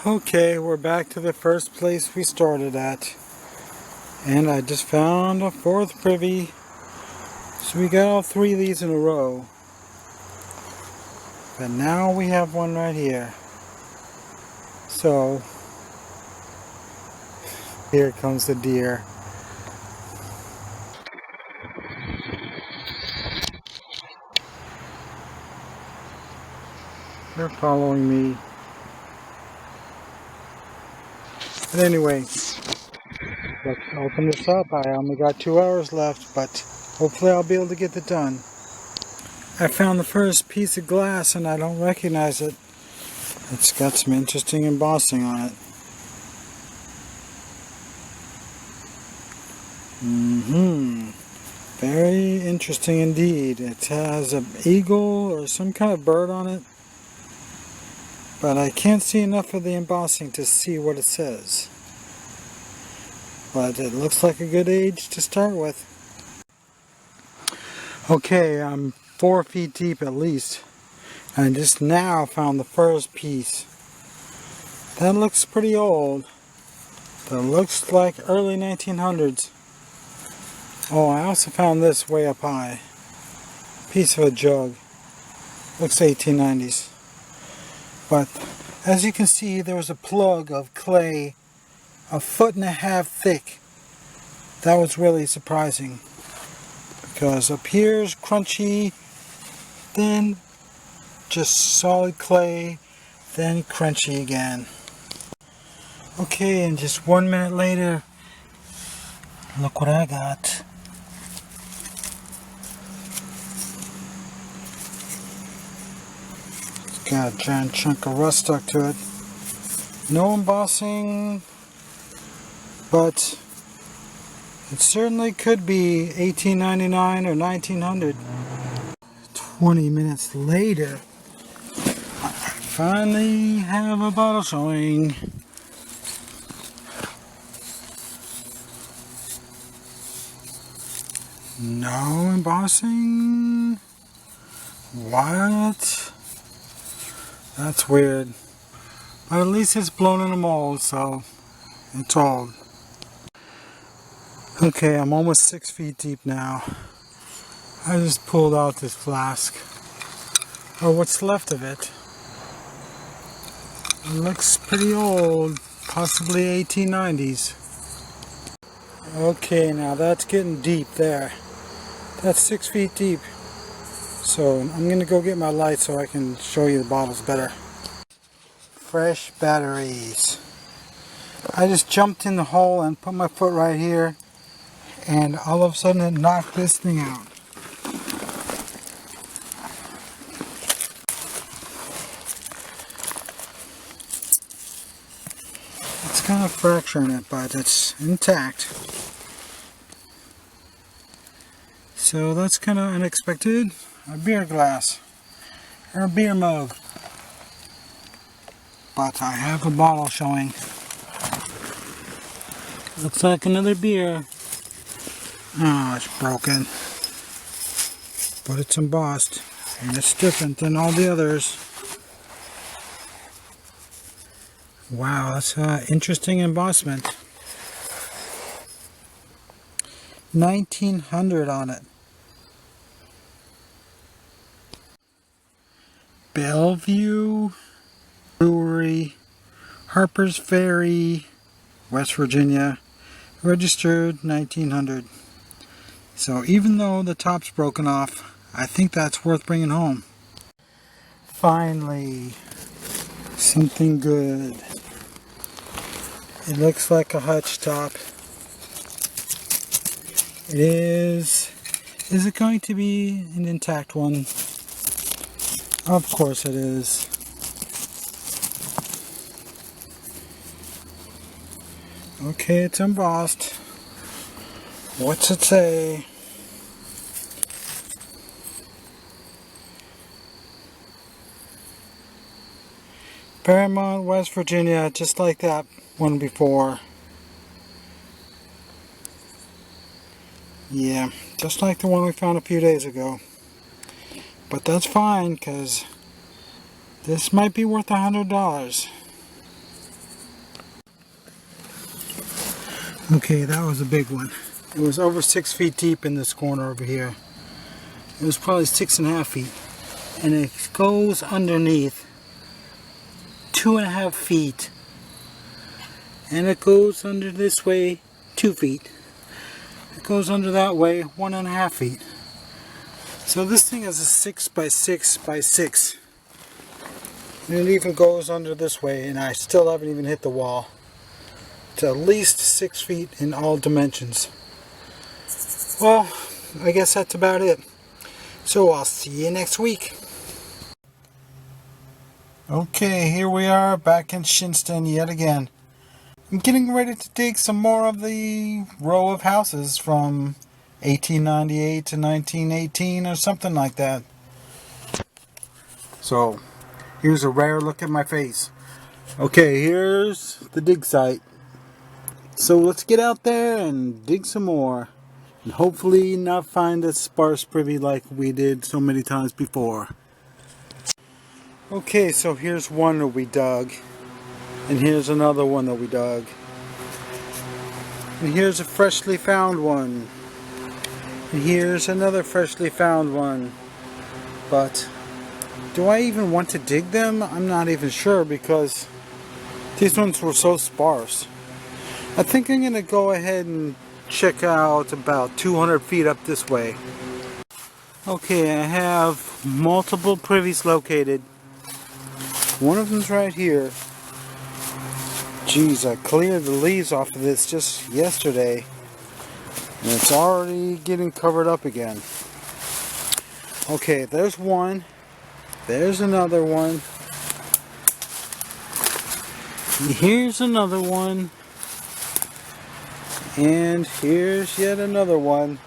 Okay, we're back to the first place we started at. And I just found a fourth privy. So we got all three of these in a row. But now we have one right here. So, here comes the deer. They're following me. But anyway, let's open this up. I only got 2 hours left, but hopefully I'll be able to get it done. I found the first piece of glass and I don't recognize it. It's got some interesting embossing on it. Very interesting indeed. It has an eagle or some kind of bird on it. But I can't see enough of the embossing to see what it says. But it looks like a good age to start with. Okay, I'm 4 feet deep at least. I just now found the first piece. That looks pretty old. That looks like early 1900s. Oh, I also found this way up high. Piece of a jug. Looks 1890s. But as you can see, there was a plug of clay 1.5 feet thick. That was really surprising. Because up here is crunchy, then just solid clay, then crunchy again. Okay, and just 1 minute later, look what I got. It's got a giant chunk of rust stuck to it. No embossing, but it certainly could be 1899 or 1900. 20 minutes later, I finally have a bottle showing. No embossing? What? That's weird. But at least it's blown in a mold, so it's old. Okay, I'm almost 6 feet deep now. I just pulled out this flask, or what's left of it. It looks pretty old, possibly 1890s. Okay, now that's getting deep there. That's 6 feet deep. So I'm going to go get my light so I can show you the bottles better. Fresh batteries. I just jumped in the hole and put my foot right here, and all of a sudden it knocked this thing out. It's kind of fracturing it, but it's intact. So that's kind of unexpected. A beer glass, or a beer mug. But I have a bottle showing. Looks like another beer. Oh, it's broken. But it's embossed, and it's different than all the others. Wow, that's an interesting embossment. 1900 on it. Bellevue Brewery, Harper's Ferry, West Virginia, registered 1900. So even though the top's broken off, I think that's worth bringing home. Finally, something good. It looks like a hutch top. It is. Is it going to be an intact one? Of course it is. Okay, it's embossed. What's it say? Paramount, West Virginia, just like that one before. Yeah, just like the one we found a few days ago. But that's fine, because this might be worth $100. Okay, that was a big one. It was over 6 feet deep in this corner over here. It was probably 6.5 feet. And it goes underneath 2.5 feet. And it goes under this way 2 feet. It goes under that way 1.5 feet. So this thing is a 6 by 6 by 6. And it even goes under this way, and I still haven't even hit the wall. It's at least 6 feet in all dimensions. Well, I guess that's about it. So I'll see you next week. Okay, here we are back in Shinnston yet again. I'm getting ready to dig some more of the row of houses from 1898 to 1918 or something like that. So, here's a rare look at my face. Okay, here's the dig site. So let's get out there and dig some more. And hopefully not find a sparse privy like we did so many times before. Okay, so here's one that we dug. And here's another one that we dug. And here's a freshly found one. And here's another freshly found one. But do I even want to dig them? I'm not even sure because these ones were so sparse. I think I'm going to go ahead and check out about 200 feet up this way. Okay, I have multiple privies located. One of them's right here. Geez, I cleared the leaves off of this just yesterday. And it's already getting covered up again. Okay, there's one. There's another one. Here's another one. And here's yet another one.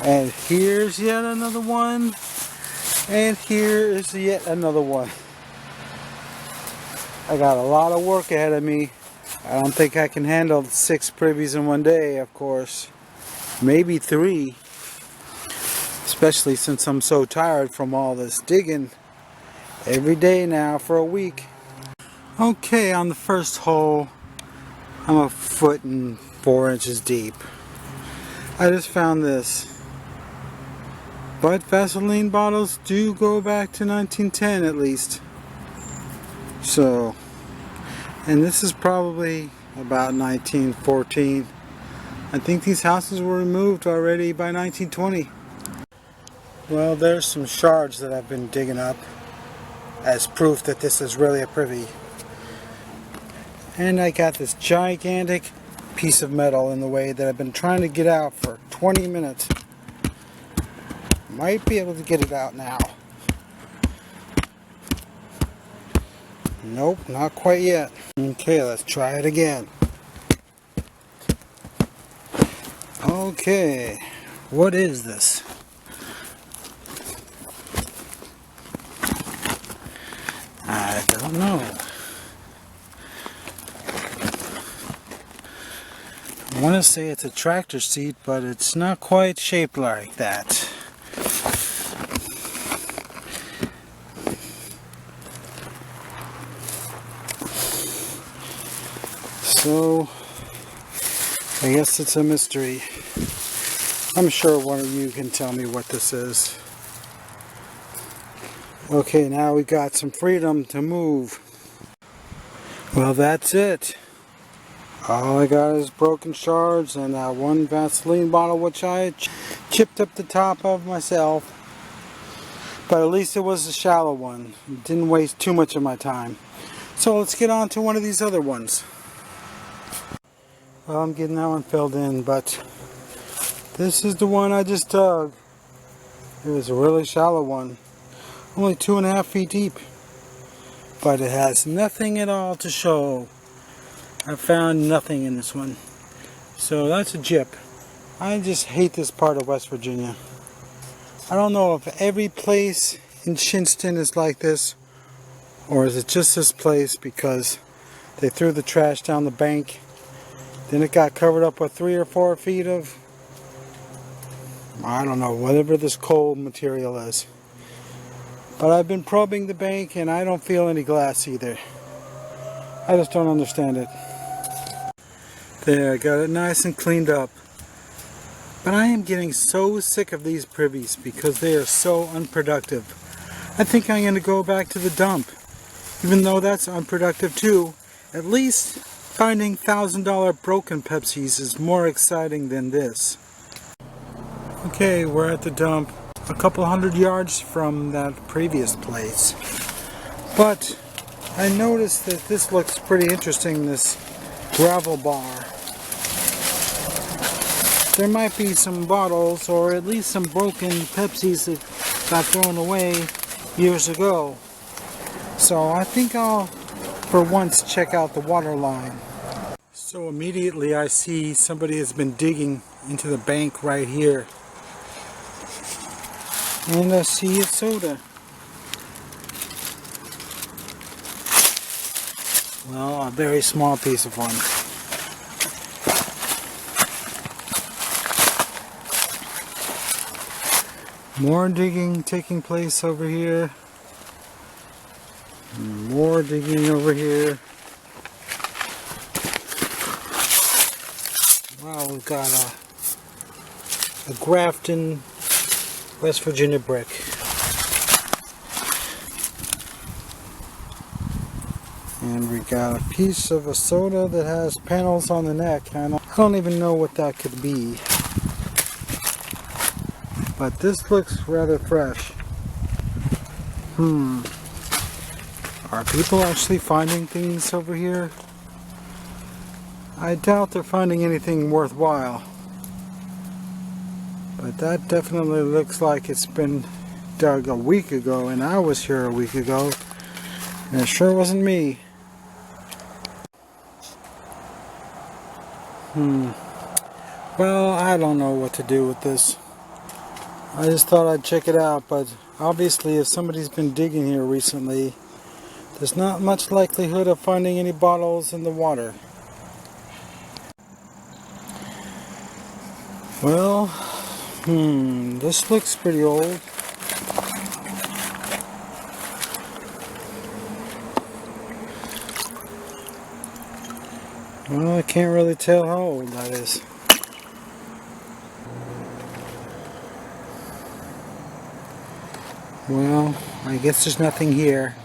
And here's yet another one. And here is yet another one. I got a lot of work ahead of me. I don't think I can handle 6 privies in one day, of course. Maybe 3. Especially since I'm so tired from all this digging every day now for a week. Okay, on the first hole, I'm 1.4 inches deep. I just found this. But Vaseline bottles do go back to 1910 at least. So, and this is probably about 1914. I think these houses were removed already by 1920. Well, there's some shards that I've been digging up as proof that this is really a privy. And I got this gigantic piece of metal in the way that I've been trying to get out for 20 minutes. Might be able to get it out now. Nope, not quite yet. Okay, let's try it again. Okay, what is this? I don't know. I want to say it's a tractor seat, but it's not quite shaped like that. So, I guess it's a mystery. I'm sure one of you can tell me what this is. Okay, now we got some freedom to move. Well, that's it. All I got is broken shards and that one Vaseline bottle which I chipped up the top of myself. But at least it was a shallow one. It didn't waste too much of my time. So let's get on to one of these other ones. Well, I'm getting that one filled in, but this is the one I just dug. It was a really shallow one. Only 2.5 feet deep. But it has nothing at all to show. I found nothing in this one. So that's a jip. I just hate this part of West Virginia. I don't know if every place in Shinnston is like this, or is it just this place because they threw the trash down the bank, then it got covered up with 3 or 4 feet of, I don't know, whatever this coal material is. But I've been probing the bank and I don't feel any glass either. I just don't understand it. There, got it nice and cleaned up. But I am getting so sick of these privies because they are so unproductive. I think I'm going to go back to the dump. Even though that's unproductive too, at least finding $1,000 broken Pepsis is more exciting than this. Okay, we're at the dump, a couple hundred yards from that previous place. But I noticed that this looks pretty interesting, this gravel bar. There might be some bottles or at least some broken Pepsis that got thrown away years ago. So I think I'll for once check out the water line. So immediately I see somebody has been digging into the bank right here. And I see a soda. Well, a very small piece of one. More digging taking place over here. More digging over here. Wow, we've got a Grafton, West Virginia brick. And we got a piece of a soda that has panels on the neck. I don't even know what that could be. But this looks rather fresh. Are people actually finding things over here? I doubt they're finding anything worthwhile. But that definitely looks like it's been dug a week ago, and I was here a week ago, and it sure wasn't me. Well, I don't know what to do with this. I just thought I'd check it out, but obviously if somebody's been digging here recently, there's not much likelihood of finding any bottles in the water. Well, this looks pretty old. Well, I can't really tell how old that is. Well, I guess there's nothing here.